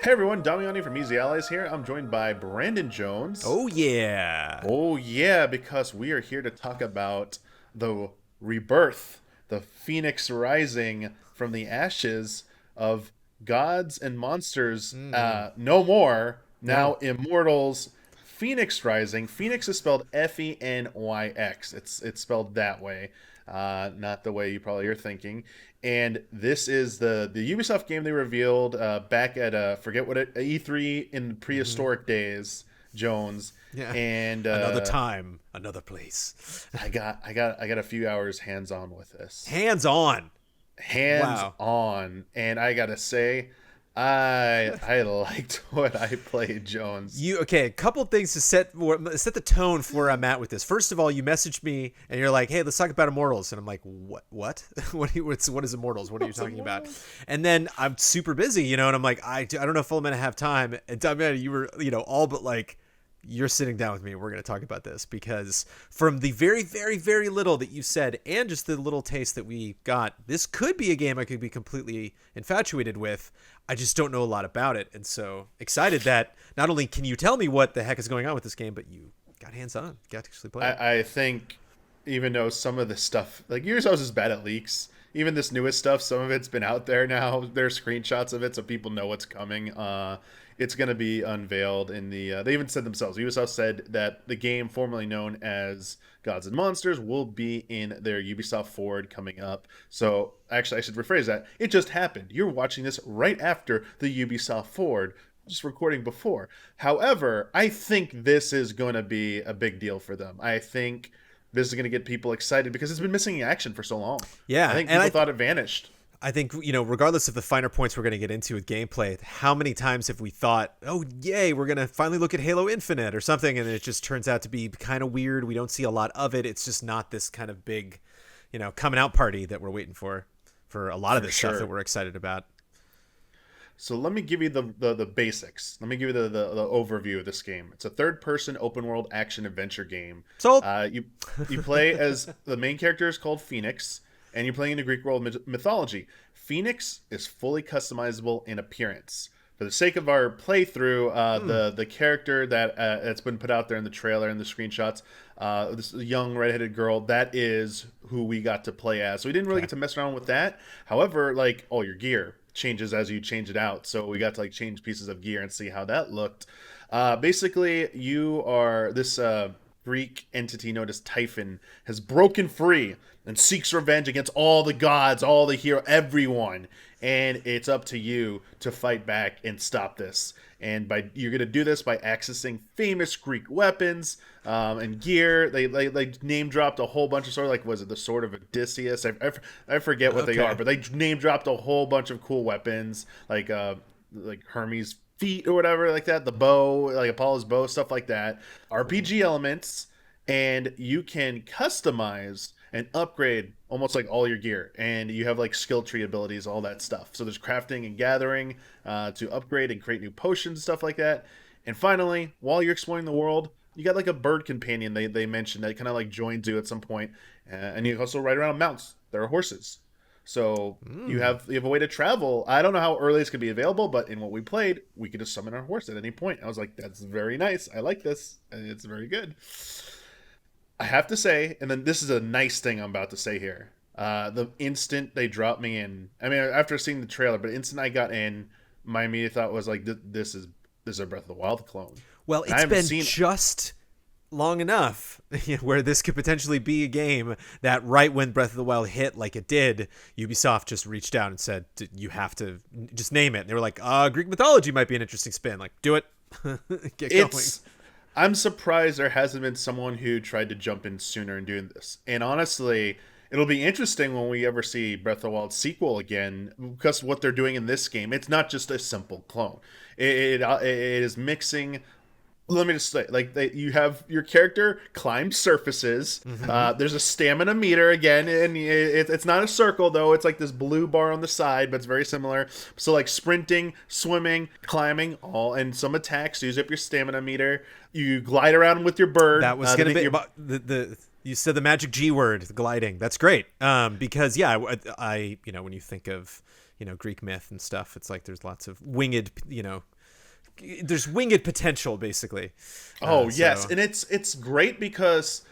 Hey everyone, Damiani from Easy Allies here. I'm joined by Brandon Jones. Oh yeah. Oh yeah, because we are here to talk about the rebirth, the Phoenix Rising from the ashes of gods and monsters. No more. Now No. Immortals Fenyx Rising. Phoenix is spelled Fenyx. It's spelled that way, not the way you probably are thinking. And this is the Ubisoft game they revealed back at forget what it E3 in Hmm. prehistoric days, Jones. Yeah. And Another time, another place. I got a few hours hands on with this, Hands on. hands Wow. on, and I gotta say, I liked what I played, Jones. You okay? A couple things to set the tone for where I'm at with this. First of all, you messaged me and you're like, "Hey, let's talk about Immortals," and I'm like, "What? What? What is Immortals? What are you What's talking about?" Immortals? And then I'm super busy, and I'm like, I don't know if I'm gonna have time. And Damiani, you were, all but like, you're sitting down with me and we're going to talk about this because from the very, very, very little that you said and just the little taste that we got, this could be a game I could be completely infatuated with. I just don't know a lot about it. And so excited that not only can you tell me what the heck is going on with this game, but you got hands on, got to actually play it. I think even though some of the stuff like yourselves is bad at leaks, even this newest stuff, some of it's been out there now. There's screenshots of it, so people know what's coming. It's going to be unveiled in the. They even said themselves. Ubisoft said that the game formerly known as Gods and Monsters will be in their Ubisoft Forward coming up. So actually, I should rephrase that. It just happened. You're watching this right after the Ubisoft Forward, just recording before. However, I think this is going to be a big deal for them. I think this is going to get people excited because it's been missing action for so long. I Yeah. think And people thought it vanished. I think, regardless of the finer points we're going to get into with gameplay, how many times have we thought, oh, yay, we're going to finally look at Halo Infinite or something, and it just turns out to be kind of weird. We don't see a lot of it. It's just not this kind of big, coming out party that we're waiting for a lot of For this stuff that sure. we're excited about. So let me give you the basics. Let me give you the overview of this game. It's a third person open world action adventure game. Sold. You play as the main character is called Phoenix, and you're playing in the Greek world mythology. Phoenix is fully customizable in appearance. For the sake of our playthrough, the character that's been put out there in the trailer and the screenshots, this young redheaded girl, that is who we got to play as. So we didn't really Okay. get to mess around with that. However, like all your gear changes as you change it out, so we got to like change pieces of gear and see how that looked. Basically, you are this Greek entity known as Typhon has broken free and seeks revenge against all the gods, all the hero, everyone. And it's up to you to fight back and stop this. And by you're gonna do this by accessing famous Greek weapons and gear. They name dropped a whole bunch of sort of like was it the sword of Odysseus? I forget what they are, Okay. but they name dropped a whole bunch of cool weapons like Hermes feet or whatever like that, the bow, like Apollo's bow, stuff like that. Cool. RPG elements, and you can customize and upgrade almost like all your gear, and you have like skill tree abilities, all that stuff. So there's crafting and gathering to upgrade and create new potions, stuff like that. And finally, while you're exploring the world, you got like a bird companion they mentioned that kind of like joins you at some point, and you also ride around mounts. There are horses, so Mm. you have a way to travel. I don't know how early it's gonna be available, but in what we played, we could just summon our horse at any point. I was like, that's very nice. I like this, and it's very good. I have to say, and then this is a nice thing I'm about to say here. The instant they dropped me in, I mean, after seeing the trailer, but the instant I got in, my immediate thought was like, this is a Breath of the Wild clone, Well, and I it's haven't been seen. just long enough where this could potentially be a game that right when Breath of the Wild hit like it did, Ubisoft just reached out and said, you have to just name it. And they were like, Greek mythology might be an interesting spin. Like, do it. Get going. It's I'm surprised there hasn't been someone who tried to jump in sooner in doing this. And honestly, it'll be interesting when we ever see Breath of the Wild sequel again, because what they're doing in this game, it's not just a simple clone. It is mixing. Let me just say, you have your character climb surfaces. Hmm. There's a stamina meter again, and it's not a circle though. It's like this blue bar on the side, but it's very similar. So like sprinting, swimming, climbing, all and some attacks use up your stamina meter. You glide around with your bird. That was going to be Your about the you said the magic G word, the gliding. That's great. Because yeah, when you think of Greek myth and stuff, it's like there's lots of winged there's winged potential basically. Oh yes, So and it's great because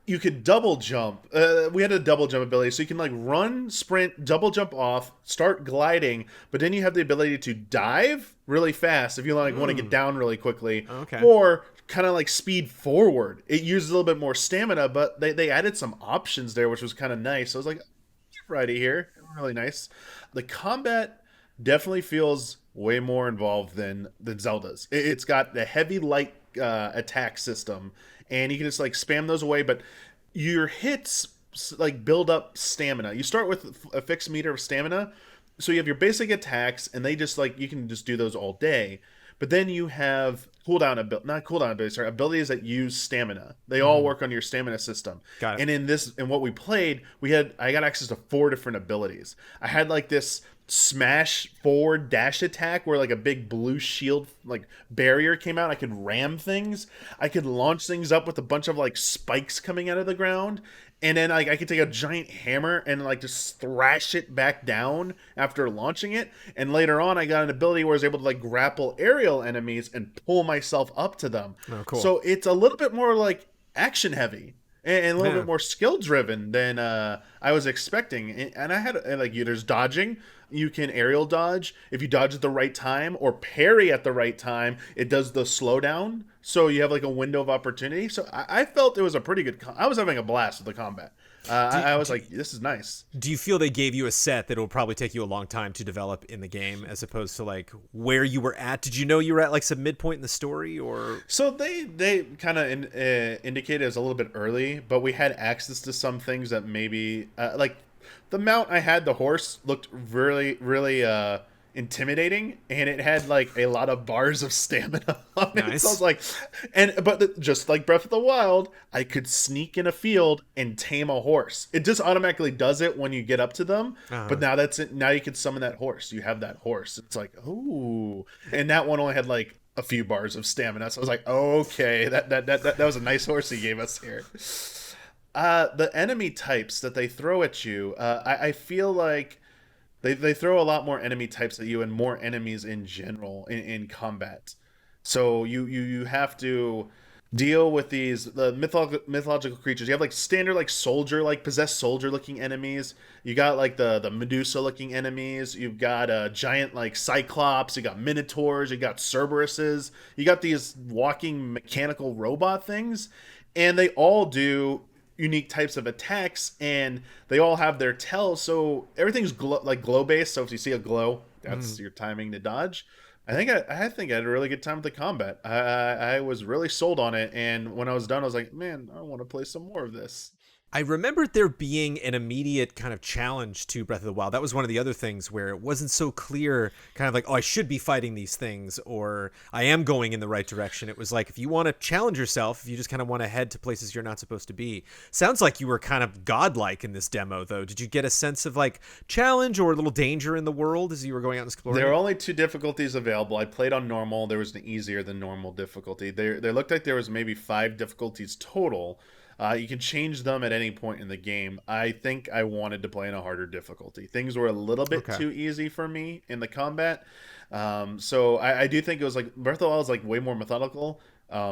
you could double jump. We had a double jump ability, so you can like run, sprint, double jump off, start gliding, but then you have the ability to dive really fast if you like want to get down really quickly, okay. or kind of like speed forward. It uses a little bit more stamina, but they added some options there, which was kind of nice. So I was like, right here, really nice. The combat definitely feels way more involved than Zelda's. It's got the heavy light attack system, and you can just like spam those away, but your hits like build up stamina. You start with a fixed meter of stamina, so you have your basic attacks, and they just like you can just do those all day. But then you have cooldown ability, not cooldown abilities, sorry, abilities that use stamina. They all work on your stamina system. Got it. And in what we played, I got access to 4 different abilities. I had like this smash forward dash attack where like a big blue shield like barrier came out. I could ram things. I could launch things up with a bunch of like spikes coming out of the ground. And then like I could take a giant hammer and like just thrash it back down after launching it. And later on, I got an ability where I was able to like grapple aerial enemies and pull myself up to them. Oh, cool. So it's a little bit more like action heavy and a little Yeah. bit more skill driven than I was expecting. And I had like there's dodging. You can aerial dodge if you dodge at the right time or parry at the right time. It does the slowdown, so you have like a window of opportunity. So I felt it was a pretty good. I was having a blast with the combat. I was like, this is nice. Do you feel they gave you a set that will probably take you a long time to develop in the game, as opposed to like where you were at? Did you know you were at like some midpoint in the story, or? So they kind of indicated it was a little bit early, but we had access to some things that maybe like the mount I had, the horse, looked really intimidating, and it had like a lot of bars of stamina on it. Nice. So I was like, just like Breath of the Wild, I could sneak in a field and tame a horse. It just automatically does it when you get up to them. But now that's it. Now you can summon that horse. You have that horse. It's like, ooh, and that one only had like a few bars of stamina. So I was like, okay, that was a nice horse he gave us here. The enemy types that they throw at you, I feel like they throw a lot more enemy types at you and more enemies in general in combat. So you have to deal with the mythological creatures. You have like standard like soldier, like possessed soldier looking enemies. You got like the Medusa looking enemies. You've got a giant like Cyclops. You got Minotaurs. You got Cerberuses. You got these walking mechanical robot things, and they all do unique types of attacks, and they all have their tells. So everything's glow based. So if you see a glow, that's your timing to dodge. I think I had a really good time with the combat. I was really sold on it, and when I was done, I was like, man, I want to play some more of this. I remembered there being an immediate kind of challenge to Breath of the Wild. That was one of the other things where it wasn't so clear, kind of like, oh, I should be fighting these things, or I am going in the right direction. It was like, if you want to challenge yourself, if you just kind of want to head to places you're not supposed to be. Sounds like you were kind of godlike in this demo, though. Did you get a sense of like challenge or a little danger in the world as you were going out and exploring? There are only 2 difficulties available. I played on normal. There was an easier than normal difficulty. There looked like there was maybe 5 difficulties total. You can change them at any point in the game. I think I wanted to play in a harder difficulty. Things were a little bit too easy for me in the combat. So I do think it was like Breath of the Wild is like way more methodical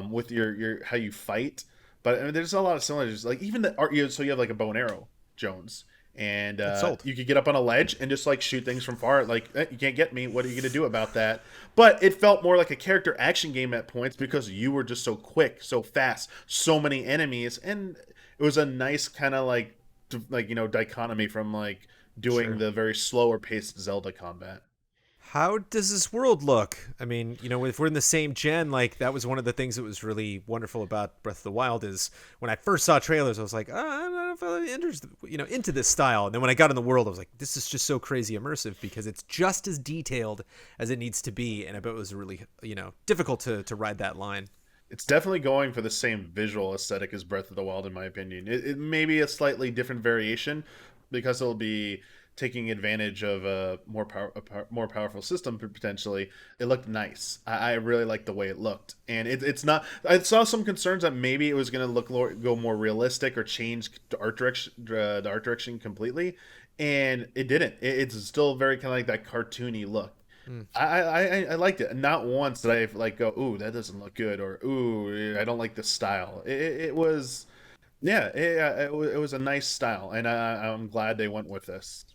with your how you fight. But I mean, there's a lot of similarities. Like even the art, so you have like a bow and arrow, Jones, and you could get up on a ledge and just like shoot things from far. Like you can't get me. What are you gonna do about that? But it felt more like a character action game at points because you were just so quick, so fast, so many enemies, and it was a nice kind of like dichotomy from like doing the very slower paced Zelda combat. How does this world look? I mean, if we're in the same gen, like that was one of the things that was really wonderful about Breath of the Wild is when I first saw trailers, I was like, oh, I don't know if I'm interested, into this style. And then when I got in the world, I was like, this is just so crazy immersive because it's just as detailed as it needs to be. And I bet it was really, difficult to ride that line. It's definitely going for the same visual aesthetic as Breath of the Wild, in my opinion. It may be a slightly different variation because it'll be taking advantage of a more powerful system potentially. It looked nice. I really liked the way it looked, and it's not. I saw some concerns that maybe it was going to go more realistic or change the art direction completely, and it didn't. It's still very kind of like that cartoony look. Mm. I liked it. Not once did I like go, ooh, that doesn't look good, or ooh, I don't like the style. It was, yeah, it was a nice style, and I'm glad they went with this.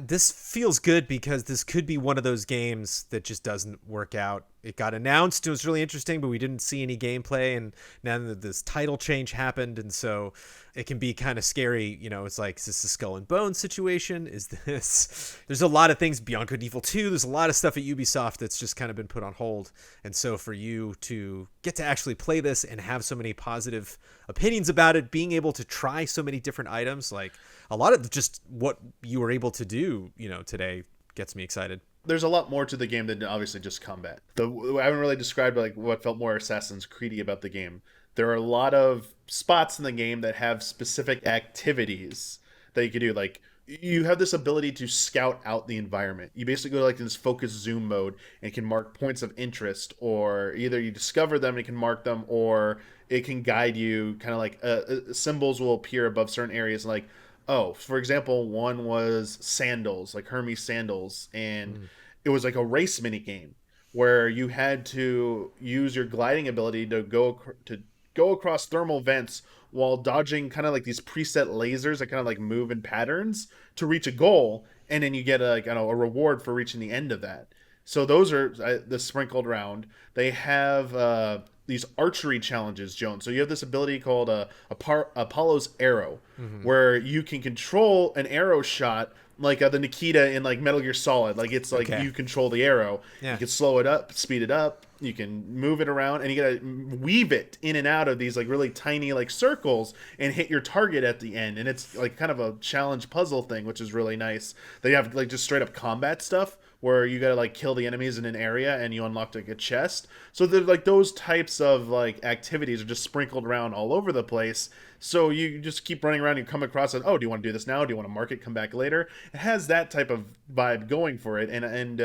This feels good because this could be one of those games that just doesn't work out. It got announced, it was really interesting, but we didn't see any gameplay, and now that this title change happened, and so it can be kind of scary. You know, it's like, is this a Skull and Bones situation? Is this? There's a lot of things, Beyond Good and Evil 2. There's a lot of stuff at Ubisoft that's just kind of been put on hold, and so for you to get to actually play this and have so many positive opinions about it, being able to try so many different items, like a lot of just what you were able to do, you know, today gets me excited. There's a lot more to the game than obviously just combat. I haven't really described like what felt more Assassin's Creedy about the game. There are a lot of spots in the game that have specific activities that you can do. Like you have this ability to scout out the environment. You basically go to like this focus zoom mode and can mark points of interest, or either you discover them and you can mark them, or it can guide you. Kind of like symbols will appear above certain areas, like, oh, for example, one was sandals, like Hermes sandals, and it was like a race mini game where you had to use your gliding ability to go across thermal vents while dodging kind of like these preset lasers that kind of like move in patterns to reach a goal, and then you get a, like, I don't know, a reward for reaching the end of that. So those are the sprinkled around. They have these archery challenges, Jones. So you have this ability called Apollo's Arrow, Mm-hmm. where you can control an arrow shot like the Nikita in like Metal Gear Solid. Like it's like Okay. you control the arrow. Yeah. You can slow it up, speed it up. You can move it around, and you gotta weave it in and out of these like really tiny like circles and hit your target at the end. And it's like kind of a challenge puzzle thing, which is really nice. They have like just straight up combat stuff where you gotta like kill the enemies in an area and you unlock like a chest. So they're like those types of like activities are just sprinkled around all over the place. So you just keep running around and you come across it. Oh, do you want to do this now? Do you want to mark it, come back later? It has that type of vibe going for it, and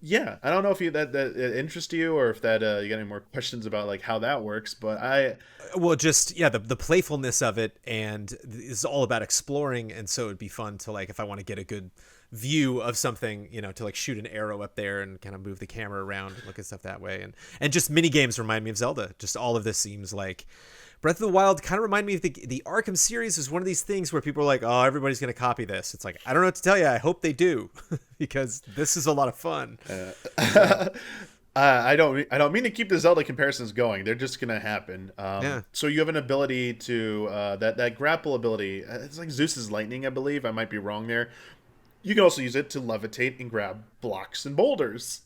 yeah, I don't know if that interests you, or if that you got any more questions about like how that works. But Well, just yeah, the playfulness of it, and it's all about exploring, and so it'd be fun to, like, if I want to get a good view of something, you know, to like shoot an arrow up there and kind of move the camera around and look at stuff that way. And just mini games remind me of Zelda. Just all of this seems like Breath of the Wild kind of remind me of the Arkham series is one of these things where people are like, oh, everybody's going to copy this. It's like, I don't know what to tell you. I hope they do because this is a lot of fun. So, I don't mean to keep the Zelda comparisons going. They're just gonna happen. yeah. So you have an ability to that grapple ability. It's like Zeus's lightning, I believe. I might be wrong there. You can also use it to levitate and grab blocks and boulders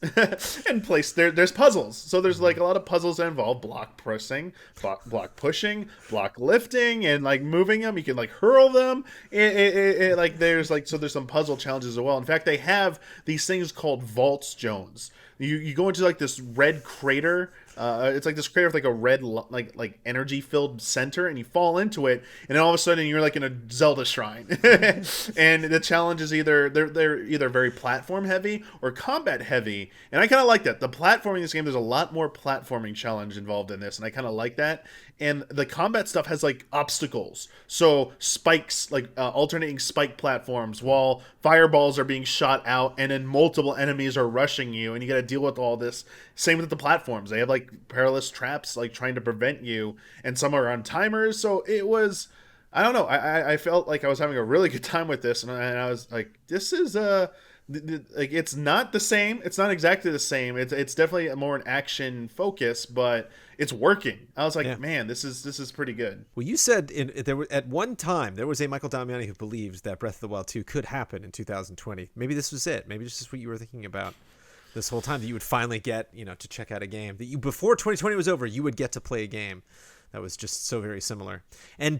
and place there's puzzles. So there's like a lot of puzzles that involve block pressing, block pushing, block lifting, and like moving them. You can like hurl them. Like there's like, so there's some puzzle challenges as well. In fact, they have these things called vaults, Jones. You go into like this red crater. It's like this crater with like a red like energy filled center, and you fall into it, and then all of a sudden you're like in a Zelda shrine. And the challenge is either they're either very platform heavy or combat heavy, and I kind of like that. The platforming in this game, there's a lot more platforming challenge involved in this, and I kind of like that. And the combat stuff has like obstacles, so spikes, like alternating spike platforms while fireballs are being shot out, and then multiple enemies are rushing you, and you got to deal with all this. Same with the platforms; they have like perilous traps, like trying to prevent you, and some are on timers. So it was, I don't know, I felt like I was having a really good time with this, and I was like, this is like, it's not the same. It's not exactly the same. It's definitely more an action focus, but it's working. I was like, Yeah. man, this is pretty good. Well, you said there were, at one time there was a Michael Damiani who believed that Breath of the Wild 2 could happen in 2020. Maybe this was it. Maybe this is what you were thinking about this whole time, that you would finally get, you know, to check out a game that you, before 2020 was over, you would get to play a game that was just so very similar. And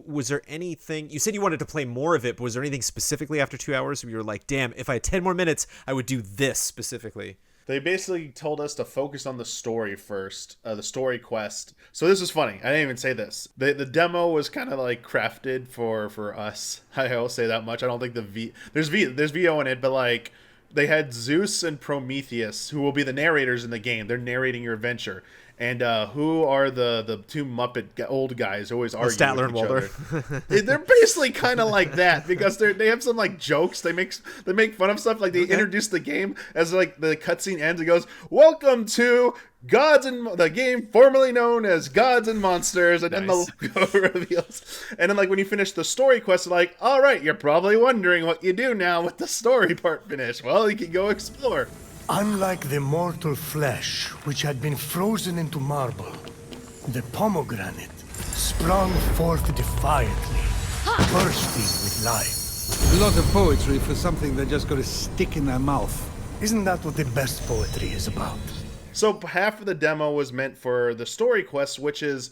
was there anything, you said you wanted to play more of it, but was there anything specifically after 2 hours where you were like, damn, if I had 10 more minutes, I would do this specifically? They basically told us to focus on the story first, the story quest. So this is funny. I didn't even say this. The demo was kind of like crafted for us. I will say that much. I don't think there's VO in it, but like they had Zeus and Prometheus, who will be the narrators in the game. They're narrating your adventure, And who are the two Muppet old guys who always argue Statler with and each Waldorf. other? They're basically kind of like that because they have some like jokes. They make fun of stuff. Like they Okay. introduce the game as like the cutscene ends. It goes, "Welcome to Gods and the game formerly known as Gods and Monsters," and then Nice. the logo reveals. And then like when you finish the story quest, like, all right, you're probably wondering what you do now with the story part finished. Well, you can go explore. Unlike the mortal flesh, which had been frozen into marble, the pomegranate sprung forth defiantly, bursting with life. A lot of poetry for something that just got to stick in their mouth. Isn't that what the best poetry is about? So half of the demo was meant for the story quest, which is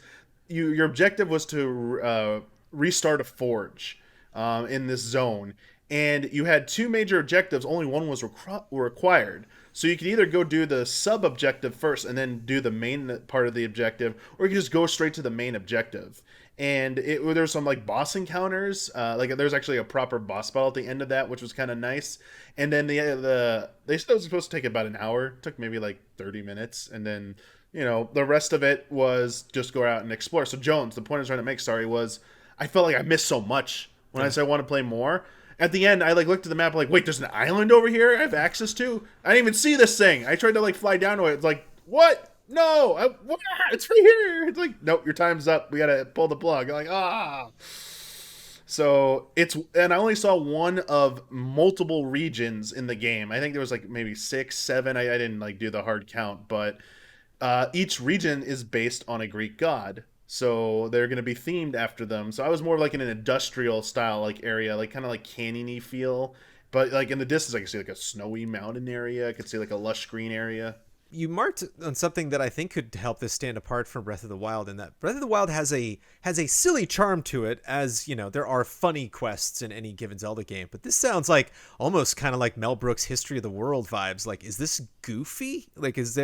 your objective was to restart a forge in this zone, and you had two major objectives. Only one was required. So you could either go do the sub objective first and then do the main part of the objective, or you could just go straight to the main objective. And there's some like boss encounters. Like there's actually a proper boss battle at the end of that, which was kind of nice. And then they said it was supposed to take about an hour. It took maybe like 30 minutes, and then the rest of it was just go out and explore. So Jones, the point I was trying to make, sorry, was I felt like I missed so much when I said I want to play more. At the end, I like looked at the map like, wait, there's an island over here I have access to? I didn't even see this thing. I tried to like fly down to it. It's like, what? No, what? It's right here. It's like, nope, your time's up. We gotta pull the plug. I'm like, ah. So and I only saw one of multiple regions in the game. I think there was like maybe 6, 7. I didn't like do the hard count, but each region is based on a Greek god. So they're going to be themed after them. So I was more like in an industrial style like area, like kind of like canyon-y feel. But like in the distance, I could see like a snowy mountain area. I could see like a lush green area. You marked on something that I think could help this stand apart from Breath of the Wild, in that Breath of the Wild has a silly charm to it, as there are funny quests in any given Zelda game. But this sounds like almost kind of like Mel Brooks' History of the World vibes. Like, is this goofy? Like, is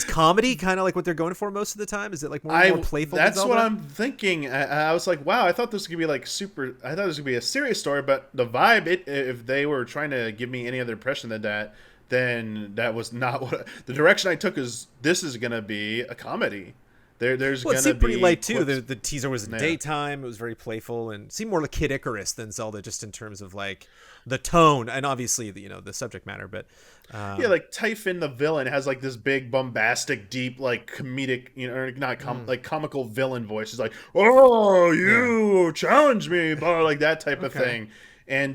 comedy kind of like what they're going for most of the time? Is it like more playful? That's than what Zelda? I'm thinking. I was like, wow, I thought this could be like super. I thought this would be a serious story, but the vibe. If they were trying to give me any other impression than that, then that was not what the direction I took. This is gonna be a comedy. There's Well, it gonna seemed pretty be light too. clips. The teaser was in daytime. It was very playful and seemed more like Kid Icarus than Zelda, just in terms of like the tone and obviously the subject matter. But yeah, like Typhon the villain has like this big bombastic, deep, like comedic, or not like comical villain voice. He's like, "Oh, you challenge me," blah, like that type of thing. And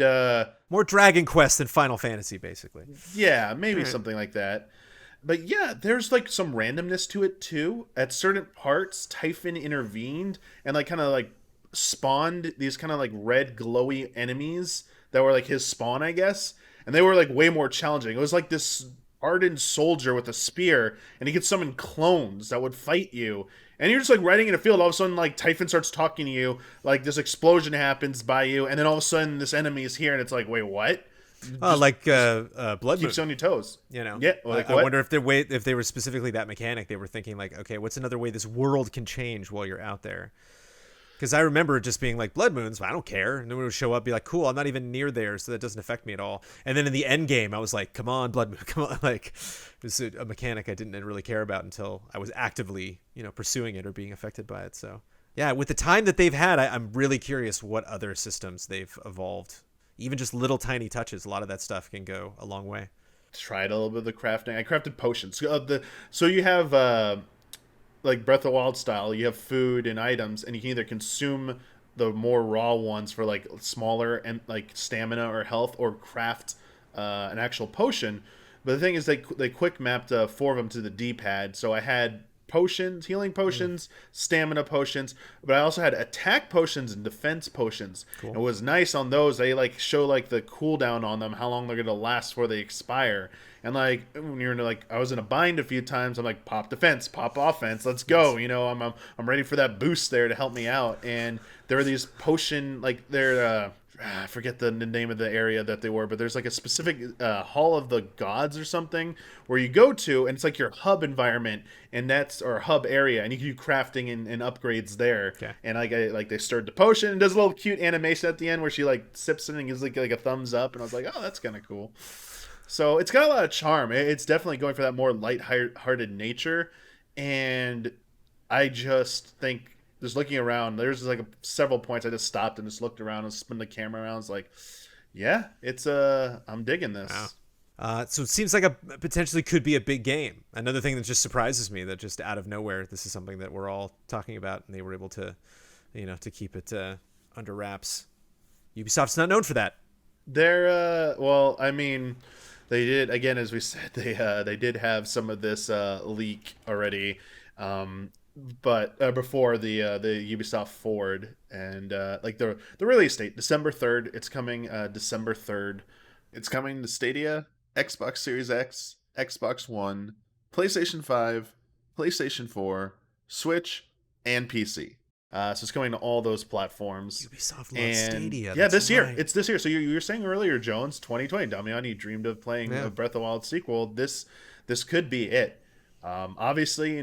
more Dragon Quest than Final Fantasy, basically. yeah, maybe something like that. But yeah, there's like some randomness to it too. At certain parts, Typhon intervened and like kind of like spawned these kind of like red glowy enemies that were like his spawn, I guess. And they were like way more challenging. It was like this hardened soldier with a spear, and he could summon clones that would fight you. And you're just like riding in a field. All of a sudden, like Typhon starts talking to you. Like this explosion happens by you, and then all of a sudden, this enemy is here, and it's like, wait, what? Like Blood Moon. Keeps you on your toes. Yeah. Like I what? wonder if they were specifically that mechanic. They were thinking like, okay, what's another way this world can change while you're out there? Because I remember it just being like, Blood Moons, I don't care. And then we would show up, be like, cool, I'm not even near there, so that doesn't affect me at all. And then in the end game, I was like, come on, Blood Moon, come on. Like, it was a mechanic I didn't really care about until I was actively, pursuing it or being affected by it. So, yeah, with the time that they've had, I'm really curious what other systems they've evolved. Even just little tiny touches, a lot of that stuff can go a long way. Tried a little bit of the crafting. I crafted potions. So you have like Breath of the Wild style, you have food and items, and you can either consume the more raw ones for like smaller and like stamina or health, or craft an actual potion. But the thing is, they quick mapped 4 of them to the D-pad, so I had potions, healing potions, stamina potions, but I also had attack potions and defense potions. Cool. And what was nice on those, they like show like the cooldown on them, how long they're gonna last before they expire. And like when you're in like, I was in a bind a few times, I'm like, pop defense, pop offense, let's go. I'm ready for that boost there to help me out. And there are these potion, like they're I forget the name of the area that they were, but there's like a specific Hall of the Gods or something where you go to, and it's like your hub environment, and or hub area, and you can do crafting and upgrades there. Okay. And like they stirred the potion, and does a little cute animation at the end where she like sips it and gives like a thumbs up, and I was like, oh, that's kind of cool. So it's got a lot of charm. It's definitely going for that more light-hearted nature. And I just think, just looking around, there's like several points I just stopped and just looked around and spun the camera around. It's like, yeah, I'm digging this. Wow. So it seems like a potentially could be a big game. Another thing that just surprises me, that just out of nowhere, this is something that we're all talking about, and they were able to, to keep it under wraps. Ubisoft's not known for that. They're well, I mean, they did, again, as we said, they did have some of this leak already, but before the Ubisoft Forward, and like the release date, December 3rd. It's coming December 3rd. It's coming to Stadia, Xbox Series X, Xbox One, PlayStation 5, PlayStation 4, Switch, and PC. So it's coming to all those platforms. Ubisoft loves And Stadia. yeah, That's this year. right. It's this year. So you were saying earlier, Jones, 2020, Damiani dreamed of playing a Breath of the Wild sequel. This could be it. Obviously,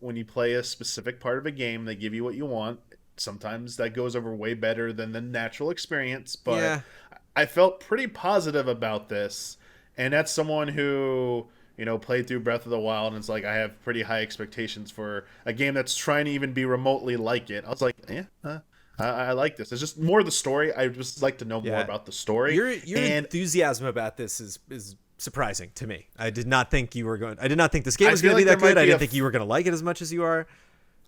when you play a specific part of a game, they give you what you want. Sometimes that goes over way better than the natural experience, but Yeah. I felt pretty positive about this. And that's someone who, played through Breath of the Wild, and it's like, I have pretty high expectations for a game that's trying to even be remotely like it. I was like, I like this. It's just more the story. I just like to know more about the story. Your and enthusiasm about this is surprising to me. I did not think you were going. I did not think this game was feel going to be like that there good. might I be didn't think you were going to like it as much as you are.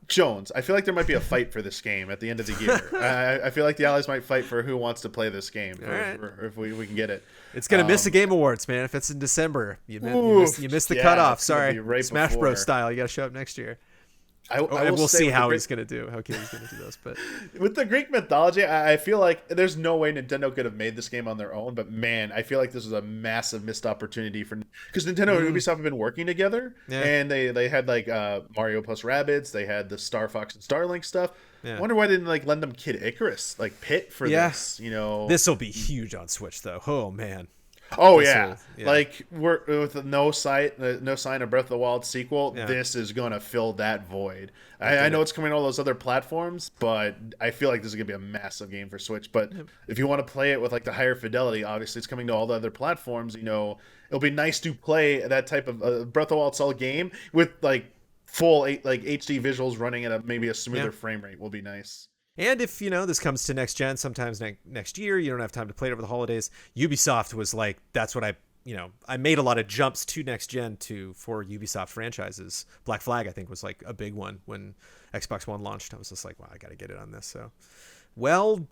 Jones, I feel like there might be a fight for this game at the end of the year. I feel like the Allies might fight for who wants to play this game, if we can get it. It's going to miss the Game Awards, man. If it's in December, you missed the yeah, cutoff. it's gonna Sorry, be right Smash before. Bros. Style. You got to show up next year. I And we'll say see with how the he's going to do. How Kaylee's going to do this, but with the Greek mythology, I feel like there's no way Nintendo could have made this game on their own. But man, I feel like this was a massive missed opportunity because Nintendo and Ubisoft have been working together, and they had like Mario plus Rabbids, they had the Star Fox and Starlink stuff. Yeah. I wonder why they didn't like lend them Kid Icarus like Pit for this. This will be huge on Switch, though. Oh man. Oh yeah. Like we're with no sign of Breath of the Wild sequel. Yeah. This is gonna fill that void. I know it's coming to all those other platforms, but I feel like this is gonna be a massive game for Switch. But if you want to play it with like the higher fidelity, obviously it's coming to all the other platforms. It'll be nice to play that type of Breath of the Wild style game with like full HD visuals running at maybe a smoother frame rate. Will be nice. And if, this comes to next gen, sometimes next year, you don't have time to play it over the holidays. Ubisoft was like, that's what I made a lot of jumps to next gen for Ubisoft franchises. Black Flag, I think, was like a big one when Xbox One launched. I was just like, wow, I got to get it on this. So, well,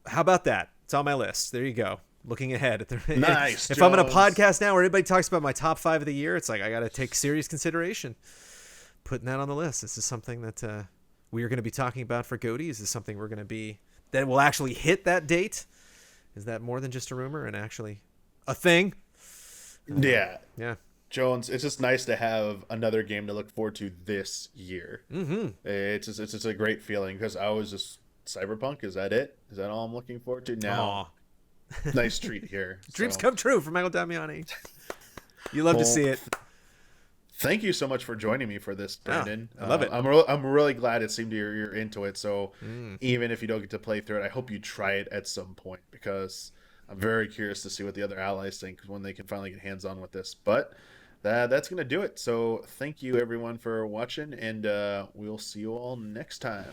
how about that? It's on my list. There you go. Looking ahead. Nice. If I'm in a podcast now where everybody talks about my top 5 of the year, it's like, I got to take serious consideration putting that on the list. This is something that, we are going to be talking about for GOTY. Is this something we're going to be that will actually hit that date? Is that more than just a rumor and actually a thing? Yeah. Jones, it's just nice to have another game to look forward to this year. Mm-hmm. It's just a great feeling because I was just Cyberpunk. Is that it? Is that all I'm looking forward to now? Nice treat here. Dreams come true for Michael Damiani. You love to see it. Thank you so much for joining me for this, Brandon. I love it. I'm really glad it seemed you're into it. So even if you don't get to play through it, I hope you try it at some point because I'm very curious to see what the other allies think when they can finally get hands on with this. But that's gonna do it. So thank you everyone for watching, and we'll see you all next time.